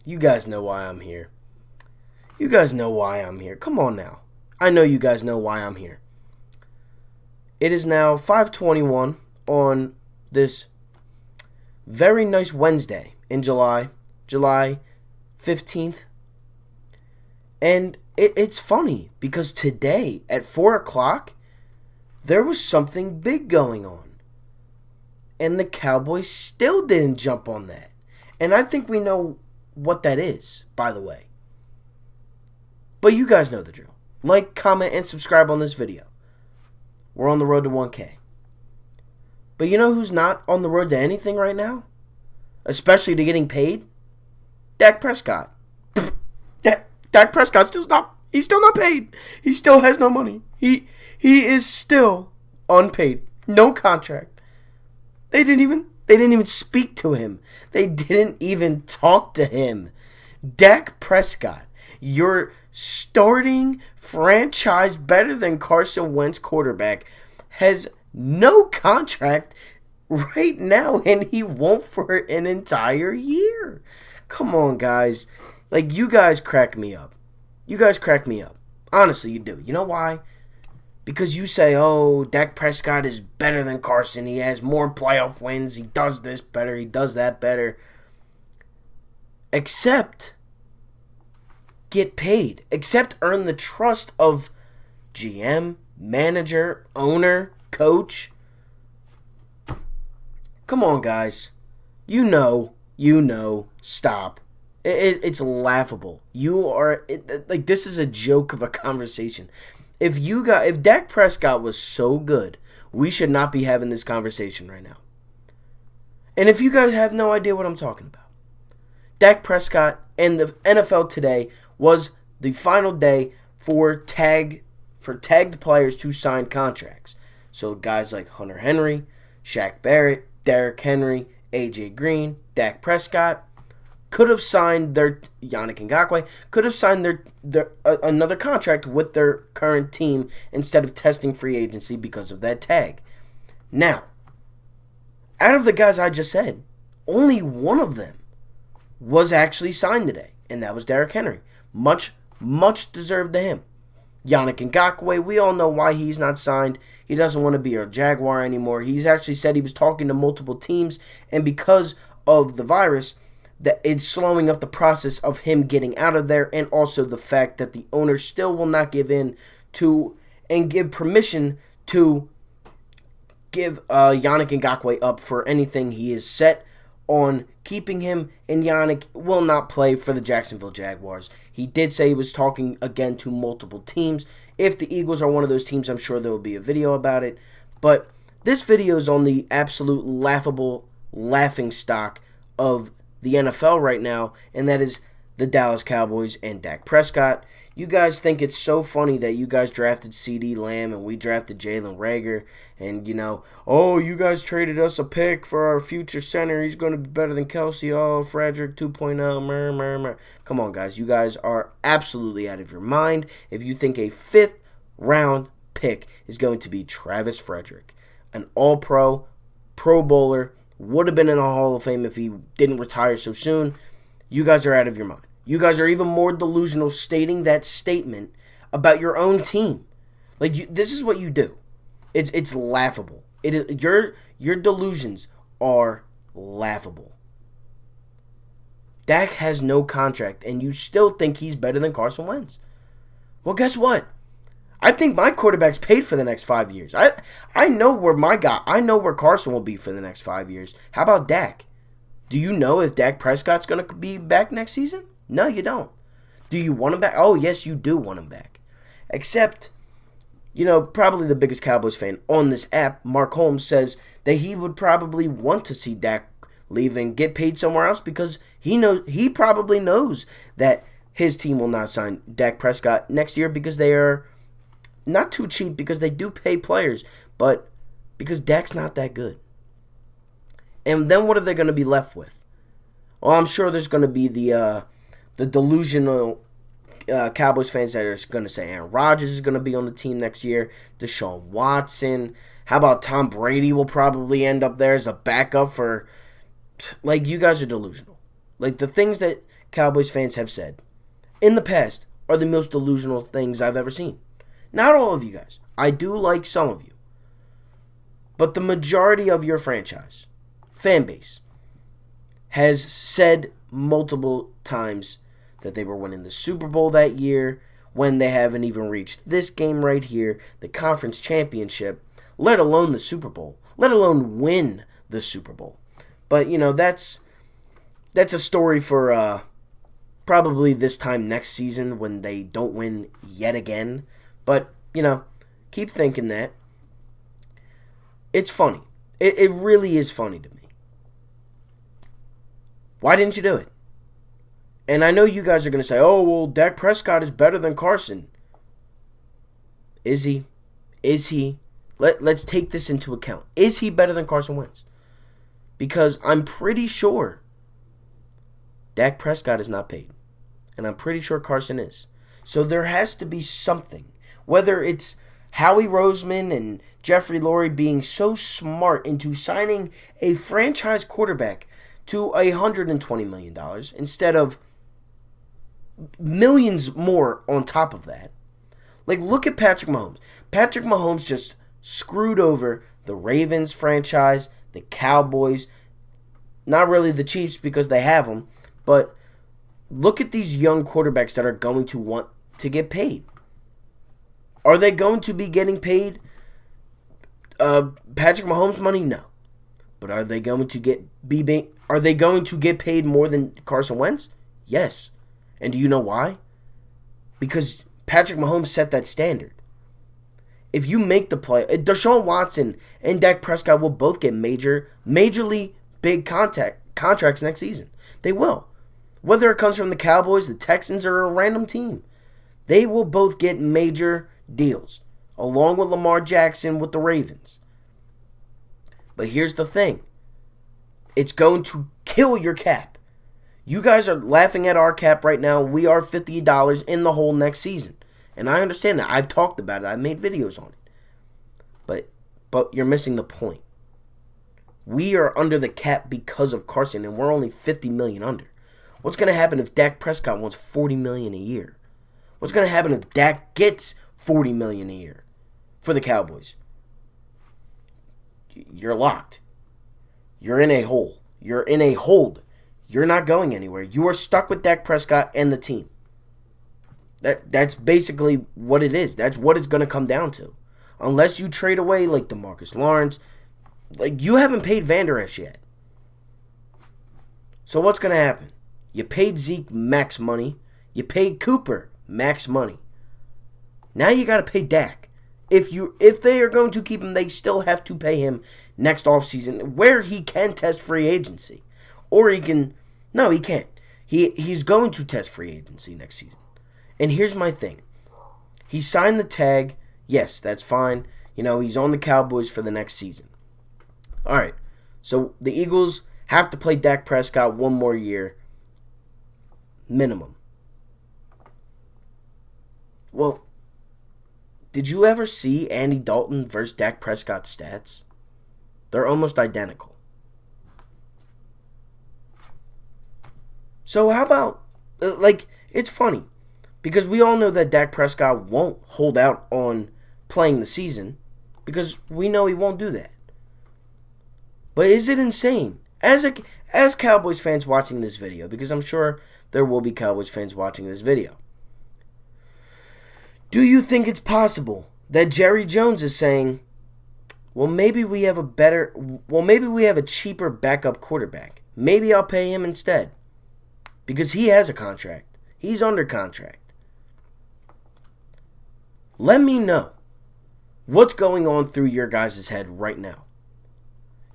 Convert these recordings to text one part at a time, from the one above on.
You guys know why I'm here. You guys know why I'm here. Come on now. I know you guys know why I'm here. It is now 5:21 on this very nice Wednesday in July 15th. And it's funny because today at 4 o'clock, there was something big going on. And the Cowboys still didn't jump on that. And I think we know what that is, by the way. But you guys know the drill. Like, comment, and subscribe on this video. We're on the road to 1K. But you know who's not on the road to anything right now? Especially to getting paid? Dak Prescott. Dak Prescott he's still not paid. He still has no money. He is still unpaid. No contract. They didn't even speak to him. They didn't even talk to him. Dak Prescott, your starting franchise better than Carson Wentz quarterback, has no contract right now, and he won't for an entire year. Come on, guys. Like, you guys crack me up. You guys crack me up. Honestly, you do. You know why? Because you say, oh, Dak Prescott is better than Carson. He has more playoff wins. He does this better. He does that better. Except get paid. Except earn the trust of GM, manager, owner, coach. Come on, guys. You know. Stop. It's laughable. This is a joke of a conversation. If Dak Prescott was so good, we should not be having this conversation right now. And if you guys have no idea what I'm talking about, Dak Prescott and the NFL today was the final day for tagged players to sign contracts. So guys like Hunter Henry, Shaq Barrett, Derrick Henry, AJ Green, Dak Prescott could have signed their Yannick Ngakoue could have signed their another contract with their current team instead of testing free agency because of that tag. Now, out of the guys I just said, only one of them was actually signed today, and that was Derrick Henry. Much deserved to him. Yannick Ngakoue, we all know why he's not signed. He doesn't want to be a Jaguar anymore. He's actually said he was talking to multiple teams, and because of the virus, that it's slowing up the process of him getting out of there, and also the fact that the owner still will not give in to and give permission to give Yannick Ngakoue up for anything. He is set on keeping him, and Yannick will not play for the Jacksonville Jaguars. He did say he was talking again to multiple teams. If the Eagles are one of those teams, I'm sure there will be a video about it. But this video is on the absolute laughing stock of the NFL right now, and that is the Dallas Cowboys and Dak Prescott. You guys think it's so funny that you guys drafted CeeDee Lamb and we drafted Jalen Reagor, and oh, you guys traded us a pick for our future center. He's going to be better than Kelsey. Oh, Frederick 2.0. Come on, guys. You guys are absolutely out of your mind if you think a 5th round pick is going to be Travis Frederick, an all-pro, Pro Bowler, would have been in the Hall of Fame if he didn't retire so soon. You guys are out of your mind. You guys are even more delusional stating that statement about your own team. This is what you do. It's laughable. Your delusions are laughable. Dak has no contract, and you still think he's better than Carson Wentz. Well, guess what? I think my quarterback's paid for the next 5 years. I know where Carson will be for the next 5 years. How about Dak? Do you know if Dak Prescott's going to be back next season? No, you don't. Do you want him back? Oh, yes, you do want him back. Except, probably the biggest Cowboys fan on this app, Mark Holmes, says that he would probably want to see Dak leave and get paid somewhere else because he probably knows that his team will not sign Dak Prescott next year because they are not too cheap, because they do pay players, but because Dak's not that good. And then what are they going to be left with? Well, I'm sure there's going to be the delusional Cowboys fans that are going to say Aaron Rodgers is going to be on the team next year, Deshaun Watson. How about Tom Brady will probably end up there as a backup for like, you guys are delusional. Like, the things that Cowboys fans have said in the past are the most delusional things I've ever seen. Not all of you guys. I do like some of you. But the majority of your franchise, fan base, has said multiple times that they were winning the Super Bowl that year when they haven't even reached this game right here, the conference championship, let alone the Super Bowl, let alone win the Super Bowl. But, that's a story for probably this time next season when they don't win yet again. But, keep thinking that. It's funny. It really is funny to me. Why didn't you do it? And I know you guys are going to say, oh, well, Dak Prescott is better than Carson. Is he? Is he? Let's take this into account. Is he better than Carson Wentz? Because I'm pretty sure Dak Prescott is not paid. And I'm pretty sure Carson is. So there has to be something. Whether it's Howie Roseman and Jeffrey Lurie being so smart into signing a franchise quarterback to $120 million instead of millions more on top of that. Like, look at Patrick Mahomes. Patrick Mahomes just screwed over the Ravens franchise, the Cowboys, not really the Chiefs because they have them, but look at these young quarterbacks that are going to want to get paid. Are they going to be getting paid Patrick Mahomes money? No. But are they going to get paid more than Carson Wentz? Yes. And do you know why? Because Patrick Mahomes set that standard. If you make the play, Deshaun Watson and Dak Prescott will both get majorly big contracts next season. They will. Whether it comes from the Cowboys, the Texans, or a random team. They will both get major deals, along with Lamar Jackson with the Ravens. But here's the thing. It's going to kill your cap. You guys are laughing at our cap right now. We are $50 in the hole next season. And I understand that. I've talked about it. I've made videos on it. But you're missing the point. We are under the cap because of Carson, and we're only $50 million under. What's going to happen if Dak Prescott wants $40 million a year? What's going to happen if Dak gets $40 million a year for the Cowboys? You're locked. You're in a hole. You're in a hold. You're not going anywhere. You are stuck with Dak Prescott and the team. That's basically what it is. That's what it's going to come down to. Unless you trade away like DeMarcus Lawrence. Like, you haven't paid Van Der Esch yet. So what's going to happen? You paid Zeke max money. You paid Cooper max money. Now you got to pay Dak. If they are going to keep him, they still have to pay him next offseason where he can test free agency. Or he can... No, he can't. He's going to test free agency next season. And here's my thing. He signed the tag. Yes, that's fine. He's on the Cowboys for the next season. All right. So the Eagles have to play Dak Prescott one more year. Minimum. Well, did you ever see Andy Dalton versus Dak Prescott's stats? They're almost identical. So how about, it's funny. Because we all know that Dak Prescott won't hold out on playing the season. Because we know he won't do that. But is it insane? As Cowboys fans watching this video, because I'm sure there will be Cowboys fans watching this video. Do you think it's possible that Jerry Jones is saying, maybe we have a cheaper backup quarterback. Maybe I'll pay him instead. Because he has a contract. He's under contract. Let me know what's going on through your guys' head right now.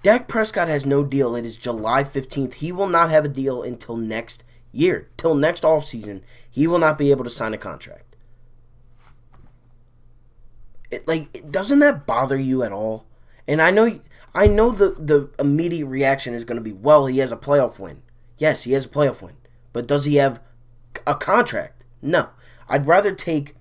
Dak Prescott has no deal. It is July 15th. He will not have a deal until next year. Till next offseason, he will not be able to sign a contract. Doesn't that bother you at all? And I know the immediate reaction is going to be, well, he has a playoff win. Yes, he has a playoff win. But does he have a contract? No. I'd rather take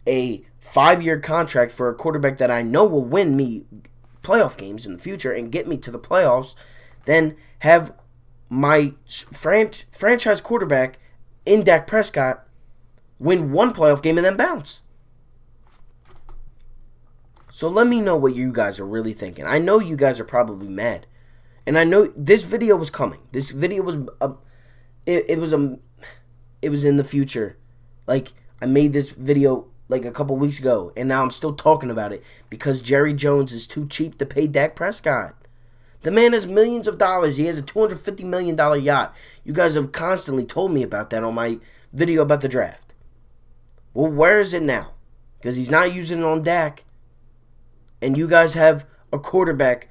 a 5-year contract for a quarterback that I know will win me playoff games in the future and get me to the playoffs than have my franchise quarterback in Dak Prescott win one playoff game and then bounce. So let me know what you guys are really thinking. I know you guys are probably mad. And I know this video was coming. This video was it was in the future. Like, I made this video like a couple weeks ago, and now I'm still talking about it because Jerry Jones is too cheap to pay Dak Prescott. The man has millions of dollars. He has a $250 million yacht. You guys have constantly told me about that on my video about the draft. Well, where is it now? Because he's not using it on Dak. And you guys have a quarterback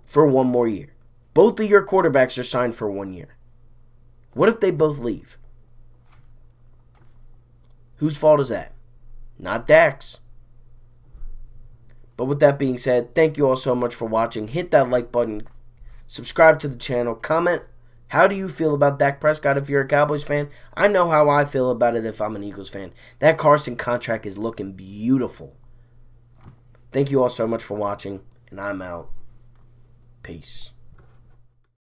for one more year. Both of your quarterbacks are signed for 1 year. What if they both leave? Whose fault is that? Not Dak's. But with that being said, thank you all so much for watching. Hit that like button. Subscribe to the channel. Comment, how do you feel about Dak Prescott if you're a Cowboys fan? I know how I feel about it if I'm an Eagles fan. That Carson contract is looking beautiful. Thank you all so much for watching, and I'm out. Peace.